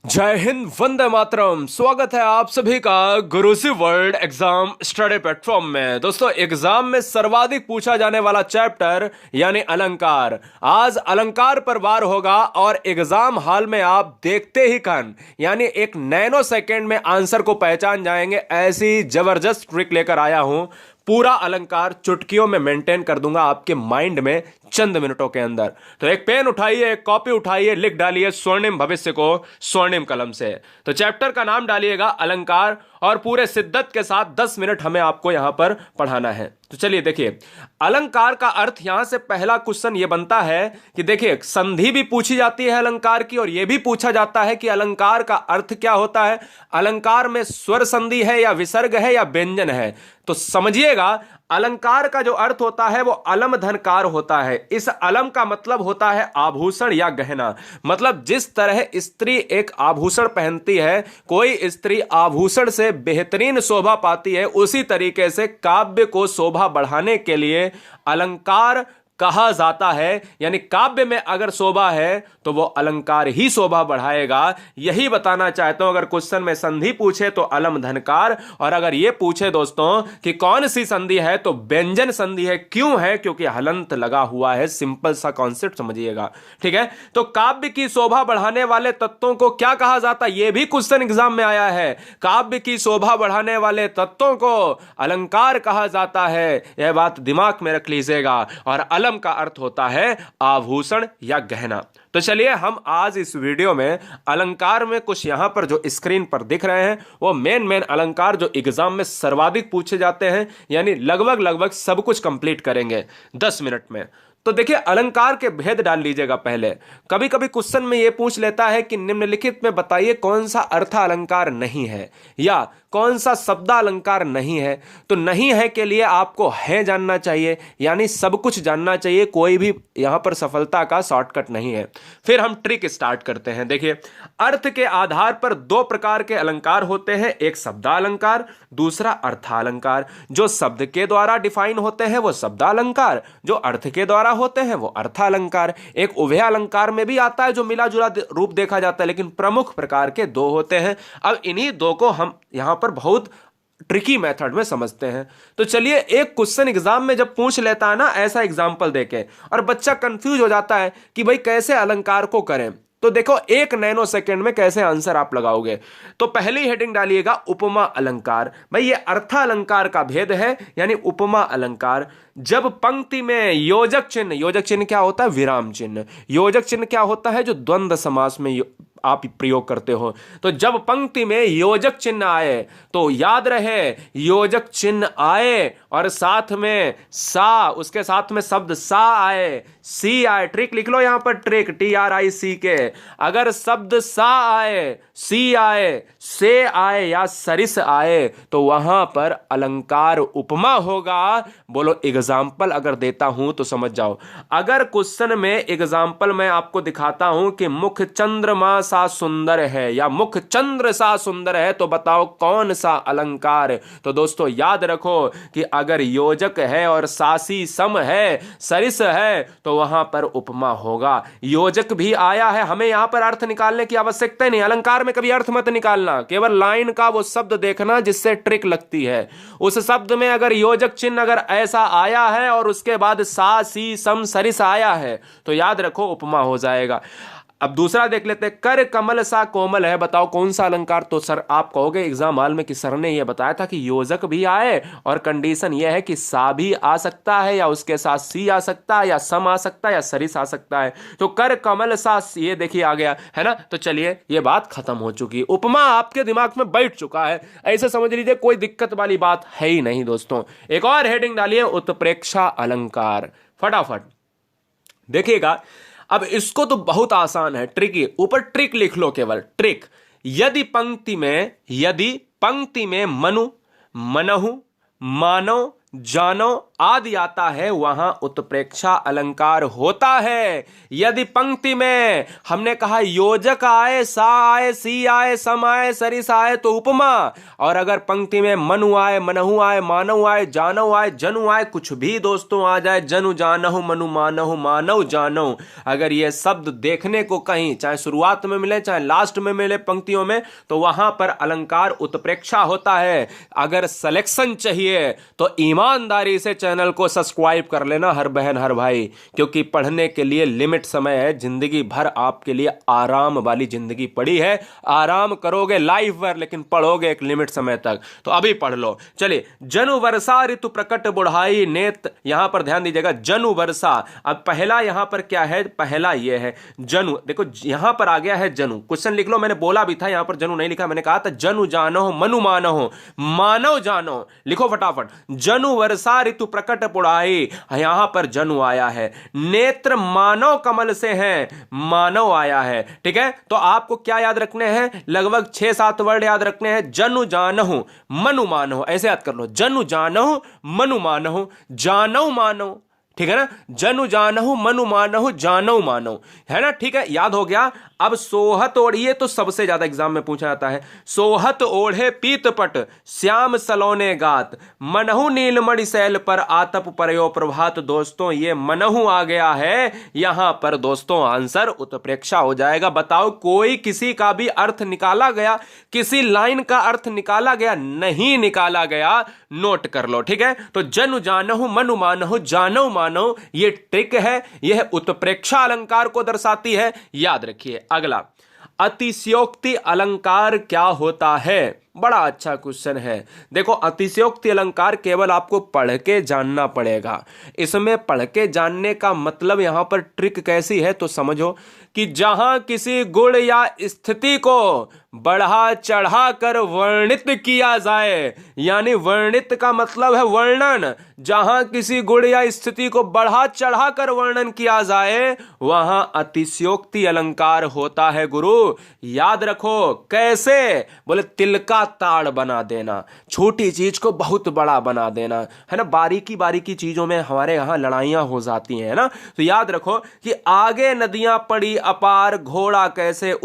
जय हिंद, वंदे मातरम। स्वागत है आप सभी का गुरुजी वर्ल्ड एग्जाम स्टडी प्लेटफॉर्म में। दोस्तों, एग्जाम में सर्वाधिक पूछा जाने वाला चैप्टर यानी अलंकार। आज अलंकार पर वार होगा और एग्जाम हॉल में आप देखते ही कन यानी एक नैनो सेकेंड में आंसर को पहचान जाएंगे। ऐसी जबरदस्त ट्रिक लेकर आया हूं। पूरा अलंकार चुटकियों में मेंटेन कर दूंगा आपके माइंड में चंद मिनटों के अंदर। तो एक पेन उठाइए, एक कॉपी उठाइए, लिख डालिए स्वर्णिम भविष्य को स्वर्णिम कलम से। तो चैप्टर का नाम डालिएगा अलंकार और पूरे शिद्दत के साथ 10 मिनट हमें आपको यहां पर पढ़ाना है। तो चलिए देखिए, अलंकार का अर्थ यहां से पहला क्वेश्चन यह बनता है कि देखिए, संधि भी पूछी जाती है अलंकार की और यह भी पूछा जाता है कि अलंकार का अर्थ क्या होता है। अलंकार में स्वर संधि है या विसर्ग है या व्यंजन है। तो समझिएगा, अलंकार का जो अर्थ होता है वो अलम धनकार होता है। इस अलम का मतलब होता है आभूषण या गहना। मतलब जिस तरह स्त्री एक आभूषण पहनती है, कोई स्त्री आभूषण से बेहतरीन शोभा पाती है, उसी तरीके से काव्य को शोभा बढ़ाने के लिए अलंकार कहा जाता है। यानी काव्य में अगर शोभा है तो वो अलंकार ही शोभा बढ़ाएगा। यही बताना चाहता हूं। अगर क्वेश्चन में संधि पूछे तो अलम धनकार, और अगर ये पूछे दोस्तों कि कौन सी संधि है तो व्यंजन संधि है। क्यों है? क्योंकि हलंत लगा हुआ है। सिंपल सा कॉन्सेप्ट समझिएगा, ठीक है। तो काव्य की शोभा बढ़ाने वाले तत्वों को क्या कहा जाता है? यह भी क्वेश्चन एग्जाम में आया है। काव्य की शोभा बढ़ाने वाले तत्वों को अलंकार कहा जाता है। यह बात दिमाग में रख लीजिएगा। और अलम का अर्थ होता है आभूषण या गहना। तो चलिए, हम आज इस वीडियो में अलंकार में कुछ यहां पर जो स्क्रीन पर दिख रहे हैं वो मेन अलंकार जो एग्जाम में सर्वाधिक पूछे जाते हैं, यानी लगभग सब कुछ कंप्लीट करेंगे 10 मिनट में। तो देखिए, अलंकार के भेद डाल लीजिएगा पहले। कभी कभी क्वेश्चन में यह पूछ लेता है कि निम्नलिखित में बताइए कौन सा अर्थ अलंकार नहीं है या कौन सा शब्द अलंकार नहीं है। तो नहीं है के लिए आपको है जानना चाहिए, यानी सब कुछ जानना चाहिए। कोई भी यहां पर सफलता का शॉर्टकट नहीं है। फिर हम ट्रिक स्टार्ट करते हैं। देखिए, अर्थ के आधार पर दो प्रकार के अलंकार होते हैं, एक शब्दालंकार, दूसरा अर्थालंकार। जो शब्द के द्वारा डिफाइन होते हैं वो शब्दालंकार, जो अर्थ के द्वारा होते हैं वो अर्थालंकार। एक उभय अलंकार में भी आता है जो मिला जुला रूप देखा जाता है, लेकिन प्रमुख प्रकार के दो होते हैं। अब इन्हीं दो को हम यहां पर बहुत ट्रिकी मेथड में समझते हैं। तो चलिए, एक क्वेश्चन एग्जाम में जब पूछ लेता है ना ऐसा एग्जाम्पल देके, और बच्चा कंफ्यूज हो जाता है कि भाई कैसे अलंकार को करें, तो देखो एक नैनो सेकंड में कैसे आंसर आप लगाओगे। तो पहली हेडिंग डालिएगा उपमा अलंकार। भाई ये अर्था अलंकार का भेद है, यानी उपमा अलंकार। जब पंक्ति में योजक चिन्ह क्या होता है? विराम चिन्ह। योजक चिन्ह क्या होता है? जो द्वंद्व समास में आप प्रयोग करते हो। तो जब पंक्ति में योजक चिन्ह आए तो याद रहे, योजक चिन्ह आए और साथ में सा, उसके साथ में शब्द सा आए, सी आए। ट्रिक लिख लो यहां पर, ट्रिक TRIC के। अगर शब्द सा आए, सी आए, से आए या सरिस आए तो वहां पर अलंकार उपमा होगा। बोलो एग्जाम्पल अगर देता हूं तो समझ जाओ। अगर क्वेश्चन में एग्जाम्पल मैं आपको दिखाता हूं कि मुख चंद्रमा सा सुंदर है या मुख चंद्र सा सुंदर है, तो बताओ कौन सा अलंकार। तो दोस्तों याद रखो कि अगर योजक है और सासी सम है, सरिस है, तो वहां पर उपमा होगा। योजक भी आया है, हमें यहां पर अर्थ निकालने की आवश्यकता नहीं। अलंकार में कभी अर्थ मत निकालना, केवल लाइन का वो शब्द देखना जिससे ट्रिक लगती है। उस शब्द में अगर योजक चिन्ह अगर ऐसा आया है और उसके बाद सा सी सम सरिस आया है तो याद रखो उपमा हो जाएगा। अब दूसरा देख लेते हैं, कर कमल सा कोमल है। बताओ कौन सा अलंकार। तो सर आप कहोगे एग्जाम हॉल में कि सर ने यह बताया था कि योजक भी आए और कंडीशन यह है कि सा भी आ सकता है या उसके साथ सी आ सकता है या सम आ सकता है या सरिस आ सकता है। तो कर कमल सा, ये देखिए आ गया है ना। तो चलिए, ये बात खत्म हो चुकी। उपमा आपके दिमाग में बैठ चुका है, ऐसे समझ लीजिए, कोई दिक्कत वाली बात है ही नहीं। दोस्तों एक और हेडिंग डालिए, उत्प्रेक्षा अलंकार। फटाफट देखिएगा। अब इसको तो बहुत आसान है, ट्रिकी। ऊपर ट्रिक लिख लो, केवल ट्रिक। यदि पंक्ति में मनु, मनहु, मानव, जानो आदि आता है वहां उत्प्रेक्षा अलंकार होता है। यदि पंक्ति में हमने कहा योजक आए, सा आए, सी आए, सम आए, सरिस आए तो उपमा, और अगर पंक्ति में मनु आए, मनहु आए, मानव आए, जानव आए, जनु आए, कुछ भी दोस्तों आ जाए, जनु जानहु, मनु मानहु, मानव जानव, अगर ये शब्द देखने को कहीं चाहे शुरुआत में मिले चाहे लास्ट में मिले पंक्तियों में, तो वहां पर अलंकार उत्प्रेक्षा होता है। अगर सिलेक्शन चाहिए तो ईमानदारी से चैनल को सब्सक्राइब कर लेना हर बहन हर भाई, क्योंकि पढ़ने के लिए लिमिट समय है। जिंदगी भर आपके लिए आराम वाली जिंदगी पड़ी है, आराम करोगे लाइफ भर, लेकिन पढ़ोगे एक लिमिट समय तक। तो अभी पढ़ लो। चलिए, जनु वर्षा ऋतु प्रकट बुढ़ाई नेत, यहां पर ध्यान दीजिएगा, जनु वर्षा। अब पहला यहां पर क्या है, पहला यह है जनु। देखो यहां पर आ गया है जनु, क्वेश्चन लिख लो, मैंने बोला भी था, यहां पर जनु नहीं लिखा, मैंने कहा था जनु जानो, मनु मानो, मानव जानो, लिखो फटाफट। जनु वर्षा ऋतु प्रकट पुढ़ाई, यहां पर जनु आया है। नेत्र मानव कमल से हैं, मानव आया है। ठीक है, तो आपको क्या याद रखने हैं, लगभग 6-7 वर्ड याद रखने हैं। जनु जानहु, मनु मानहु, ऐसे याद कर लो। जनु जानहु, मनु मानहु, जानव मानव, ठीक है ना। जनु जानहु, मनु मानहु, जानव मानव, है ना। ठीक है, याद हो गया। अब सोहत ओढ़िए तो सबसे ज्यादा एग्जाम में पूछा जाता है। सोहत ओढ़े पीतपट, श्याम सलोने गात, मनहु नीलमणि शैल पर, आतप परयो प्रभात। दोस्तों ये मनहु आ गया है यहां पर, दोस्तों आंसर उत्प्रेक्षा हो जाएगा। बताओ कोई किसी का भी अर्थ निकाला गया, किसी लाइन का अर्थ निकाला गया? नहीं निकाला गया, नोट कर लो। ठीक है, तो जनु जानहु, मनु मानहु, जानव मानव, ये ट्रिक है, यह उत्प्रेक्षा अलंकार को दर्शाती है, याद रखिए। अगला, अतिशयोक्ति अलंकार क्या होता है? बड़ा अच्छा क्वेश्चन है। देखो, अतिशयोक्ति अलंकार केवल आपको पढ़ के जानना पड़ेगा। इसमें पढ़ के जानने का मतलब यहां पर ट्रिक कैसी है तो समझो, कि जहां किसी गुण या स्थिति को बढ़ा चढ़ा कर वर्णित किया जाए, यानी वर्णित का मतलब है वर्णन, जहां किसी गुण या स्थिति को बढ़ा चढ़ा कर वर्णन किया जाए वहां अतिशयोक्ति अलंकार होता है गुरु। याद रखो। कैसे? बोले तिल का ताड़ बना देना, छोटी चीज को बहुत बड़ा बना देना, है ना। बारीकी बारीकी चीजों में हमारे यहां लड़ाइयां हो जाती हैं, है ना। तो याद रखो कि आगे नदियां पड़ी अपार, घोड़ा कैसे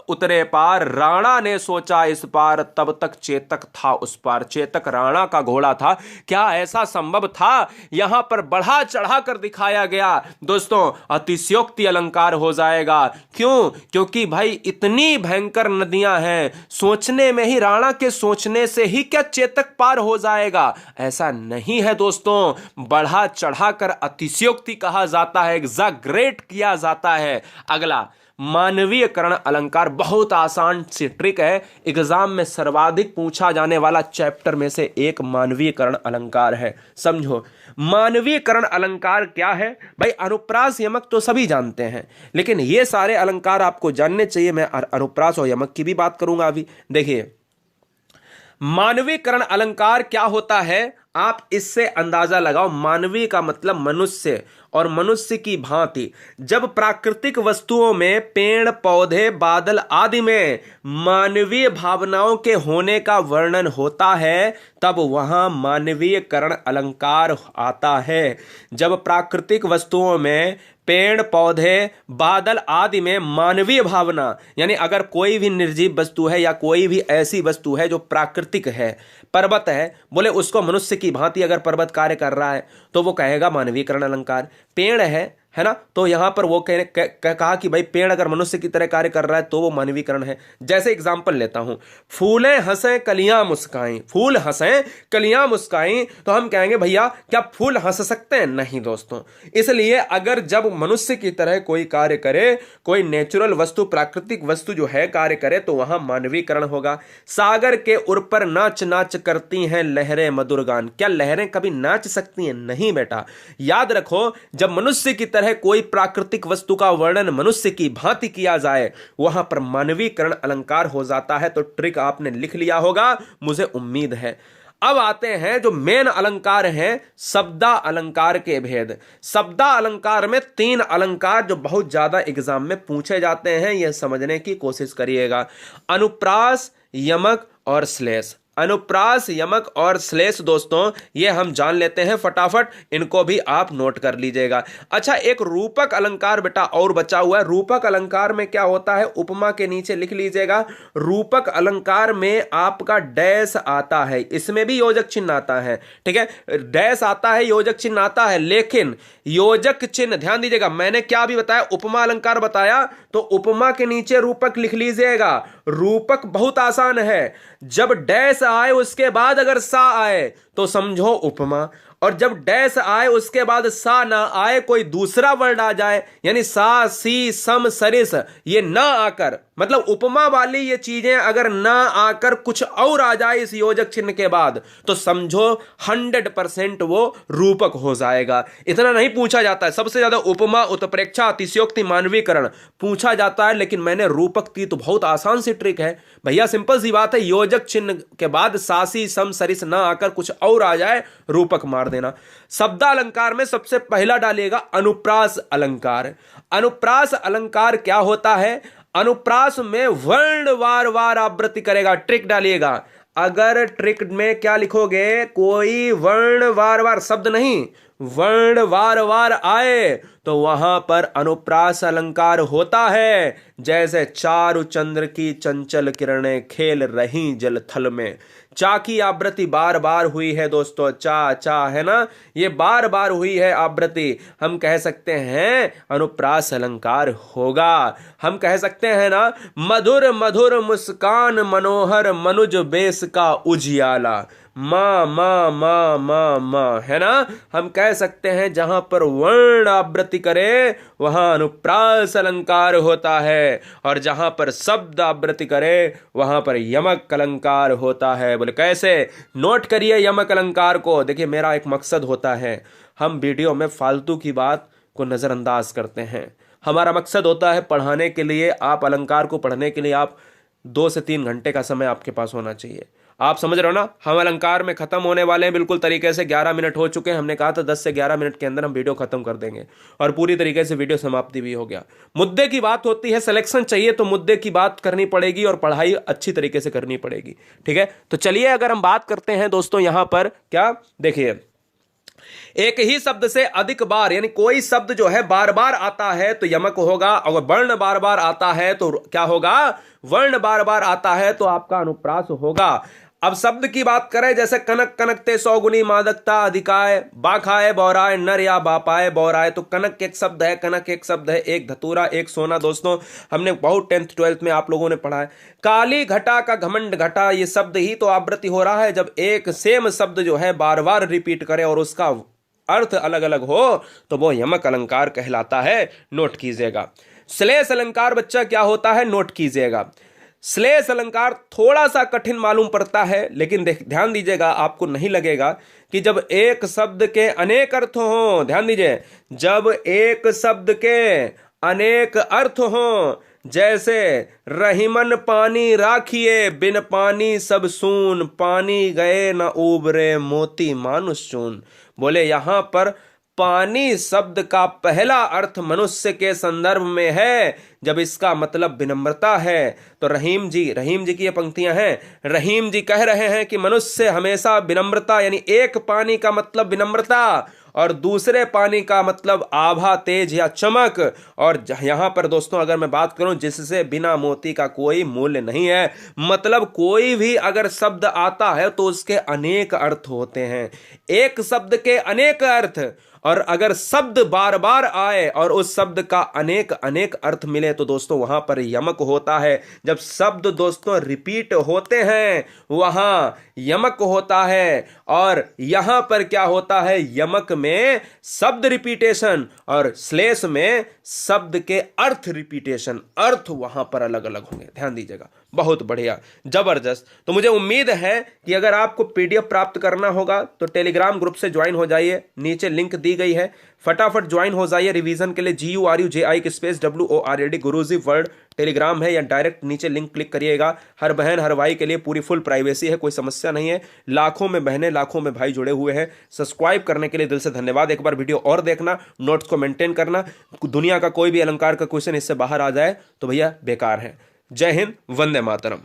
उतरे पार, राणा ने सोचा इस पार, तब तक चेतक था उस पार। चेतक राणा का घोड़ा था। क्या ऐसा संभव था? यहां पर बढ़ा चढ़ा कर दिखाया गया। दोस्तों अतिशयोक्ति अलंकार हो जाएगा। क्यों? क्योंकि भाई इतनी भयंकर नदियां हैं, सोचने में ही, राणा के सोचने से ही क्या चेतक पार हो जाएगा? ऐसा नहीं है दोस्तों। बढ़ा चढ़ा कर अतिशयोक्ति कहा जाता है, एग्जैगरेट किया जाता है। अगला, मानवीयकरण अलंकार। बहुत आसान सी ट्रिक है, एग्जाम में सर्वाधिक पूछा जाने वाला चैप्टर में से एक मानवीयकरण अलंकार है। समझो, मानवीयकरण अलंकार क्या है भाई? अनुप्रास यमक तो सभी जानते हैं, लेकिन ये सारे अलंकार आपको जानने चाहिए। मैं अनुप्रास और यमक की भी बात करूंगा अभी। देखिए, मानवीयकरण अलंकार क्या होता है, आप इससे अंदाजा लगाओ। मानवीय का मतलब मनुष्य, और मनुष्य की भांति जब प्राकृतिक वस्तुओं में, पेड़ पौधे बादल आदि में मानवीय भावनाओं के होने का वर्णन होता है, तब वहां मानवीयकरण अलंकार आता है। जब प्राकृतिक वस्तुओं में, पेड़ पौधे बादल आदि में मानवीय भावना, यानी अगर कोई भी निर्जीव वस्तु है या कोई भी ऐसी वस्तु है जो प्राकृतिक है, पर्वत है, बोले उसको मनुष्य की भांति अगर पर्वत कार्य कर रहा है तो वो कहेगा मानवीयकरण अलंकार। पेड़ है ना, तो यहां पर वो कहा कि भाई पेड़ अगर मनुष्य की तरह कार्य कर रहा है तो वो मानवीकरण है। जैसे एग्जांपल लेता हूं, फूलें हंसे कलियां मुस्काएं, फूल हंसे कलियां मुस्काएं, तो हम कहेंगे भैया क्या फूल हंस सकते हैं? नहीं दोस्तों। इसलिए अगर जब मनुष्य की तरह कोई कार्य करे, कोई नेचुरल वस्तु, प्राकृतिक वस्तु जो है कार्य करे, तो वहां मानवीकरण होगा। सागर के उर पर नाच नाच करती हैं लहरें मधुर गान। क्या लहरें कभी नाच सकती हैं? नहीं बेटा। याद रखो, जब मनुष्य की तरह कोई प्राकृतिक वस्तु का वर्णन मनुष्य की भांति किया जाए, वहां पर मानवीकरण अलंकार हो जाता है। तो ट्रिक आपने लिख लिया होगा, मुझे उम्मीद है। अब आते हैं जो मेन अलंकार हैं, शब्दा अलंकार के भेद। शब्दा अलंकार में 3 अलंकार जो बहुत ज्यादा एग्जाम में पूछे जाते हैं, यह समझने की कोशिश करिएगा। अनुप्रास, यमक और श्लेष। अनुप्रास, यमक और श्लेष दोस्तों ये हम जान लेते हैं फटाफट, इनको भी आप नोट कर लीजिएगा। अच्छा, एक रूपक अलंकार बेटा और बचा हुआ है। रूपक अलंकार में क्या होता है, उपमा के नीचे लिख लीजिएगा। रूपक अलंकार में आपका डैश आता है, इसमें भी योजक चिन्ह आता है, ठीक है, डैश आता है, योजक चिन्ह आता है, लेकिन योजक चिन्ह ध्यान दीजिएगा, मैंने क्या भी बताया, उपमा अलंकार बताया, तो उपमा के नीचे रूपक लिख लीजिएगा। रूपक बहुत आसान है, जब डैश आए उसके बाद अगर सा आए तो समझो उपमा, और जब डैश आए उसके बाद सा ना आए, कोई दूसरा वर्ड आ जाए, यानी सा, सी, सम, सरिस, ये ना आकर, मतलब उपमा वाली ये चीजें अगर ना आकर कुछ और आ जाए इस योजक चिन्ह के बाद, तो समझो 100% वो रूपक हो जाएगा। इतना नहीं पूछा जाता है, सबसे ज्यादा उपमा, उत्प्रेक्षा, अतिशयोक्ति, मानवीकरण पूछा जाता है, लेकिन मैंने रूपक की तो बहुत आसान सी ट्रिक है भैया, सिंपल सी बात है, योजक चिन्ह के बाद सासी, सम, सरिस ना आकर कुछ और आ जाए, रूपक मार देना। शब्दालंकार में सबसे पहला डालिएगा अनुप्रास अलंकार। अनुप्रास अलंकार क्या होता है, अनुप्रास में वर्ण वार वार आवृत्ति करेगा। ट्रिक डालिएगा, अगर ट्रिक में क्या लिखोगे, कोई वर्ण वार वार शब्द नहीं, वर्ण वार वार आए तो वहां पर अनुप्रास अलंकार होता है। जैसे चारु चंद्र की चंचल किरणें खेल रही जल थल में, चा की आवृत्ति बार बार हुई है दोस्तों, चा चा है ना, ये बार बार हुई है आवृत्ति, हम कह सकते हैं अनुप्रास अलंकार होगा। हम कह सकते हैं ना, मधुर मधुर मुस्कान मनोहर मनुज बेस का उजियाला, मां मां मां मां मां, है ना, हम कह सकते हैं जहां पर वर्ण आवृत्ति करे वहां अनुप्रास अलंकार होता है, और जहां पर शब्द आवृत्ति करे वहां पर यमक अलंकार होता है। बोले कैसे, नोट करिए यमक अलंकार को। देखिए, मेरा एक मकसद होता है, हम वीडियो में फालतू की बात को नजरअंदाज करते हैं, हमारा मकसद होता है पढ़ाने के लिए, आप अलंकार को पढ़ने के लिए आप 2 से 3 घंटे का समय आपके पास होना चाहिए। आप समझ रहे हो ना, हम अलंकार में खत्म होने वाले हैं बिल्कुल तरीके से, 11 मिनट हो चुके हैं, हमने कहा था 10 से 11 मिनट के अंदर हम वीडियो खत्म कर देंगे, और पूरी तरीके से वीडियो समाप्ति भी हो गया। मुद्दे की बात होती है, सिलेक्शन चाहिए तो मुद्दे की बात करनी पड़ेगी और पढ़ाई अच्छी तरीके से करनी पड़ेगी, ठीक है। तो चलिए अगर हम बात करते हैं दोस्तों यहां पर क्या, देखिए, एक ही शब्द से अधिक बार, यानी कोई शब्द जो है बार बार आता है तो यमक होगा, और वर्ण बार बार आता है तो क्या होगा, वर्ण बार बार आता है तो आपका अनुप्रास होगा। अब शब्द की बात करें, जैसे कनक कनकते सौगुनी मादकता अधिकाय, बाखाए बौराए नर या बापाए बौराए, तो कनक एक शब्द है, कनक एक शब्द है, एक धतूरा एक सोना, दोस्तों हमने बहुत 10th 12th में आप लोगों ने पढ़ा है। काली घटा का घमंड घटा, ये शब्द ही तो आवृत्ति हो रहा है, जब एक सेम शब्द जो है बार बार रिपीट करे और उसका अर्थ अलग अलग हो तो वो यमक अलंकार कहलाता है, नोट कीजिएगा। श्लेष अलंकार बच्चा क्या होता है, नोट कीजिएगा। श्लेष अलंकार थोड़ा सा कठिन मालूम पड़ता है, लेकिन ध्यान दीजिएगा, आपको नहीं लगेगा कि जब एक शब्द के अनेक अर्थ हों, ध्यान दीजिए, जब एक शब्द के अनेक अर्थ हों, जैसे रहीमन पानी राखिए बिन पानी सब सून, पानी गए न उबरे मोती मानुष चून। बोले यहां पर पानी शब्द का पहला अर्थ मनुष्य के संदर्भ में है, जब इसका मतलब विनम्रता है, तो रहीम जी की ये पंक्तियां हैं, रहीम जी कह रहे हैं कि मनुष्य हमेशा विनम्रता, यानी एक पानी का मतलब विनम्रता और दूसरे पानी का मतलब आभा, तेज या चमक। और यहां पर दोस्तों अगर मैं बात करूं, जिससे बिना मोती का कोई मूल्य नहीं है, मतलब कोई भी अगर शब्द आता है तो उसके अनेक अर्थ होते हैं, एक शब्द के अनेक अर्थ, और अगर शब्द बार बार आए और उस शब्द का अनेक अनेक अर्थ मिले तो दोस्तों वहां पर यमक होता है। जब शब्द दोस्तों रिपीट होते हैं वहां यमक होता है, और यहां पर क्या होता है, यमक में शब्द रिपीटेशन और श्लेष में शब्द के अर्थ रिपीटेशन, अर्थ वहां पर अलग अलग होंगे, ध्यान दीजिएगा। बहुत बढ़िया, जबरदस्त। तो मुझे उम्मीद है कि अगर आपको पीडीएफ प्राप्त करना होगा तो टेलीग्राम ग्रुप से ज्वाइन हो जाइए, नीचे लिंक दी गई है, फटाफट ज्वाइन हो जाइए रिवीजन के लिए। GURUJI गुरुजी वर्ल्ड टेलीग्राम है, या डायरेक्ट नीचे लिंक क्लिक करिएगा। हर बहन हर भाई के लिए पूरी फुल प्राइवेसी है, कोई समस्या नहीं है। लाखों में बहनें लाखों में भाई जुड़े हुए हैं। सब्सक्राइब करने के लिए दिल से धन्यवाद। एक बार वीडियो और देखना, नोट्स को मेंटेन करना। दुनिया का कोई भी अलंकार का क्वेश्चन इससे बाहर आ जाए तो भैया बेकार है। जय हिंद, वंदे मातरम।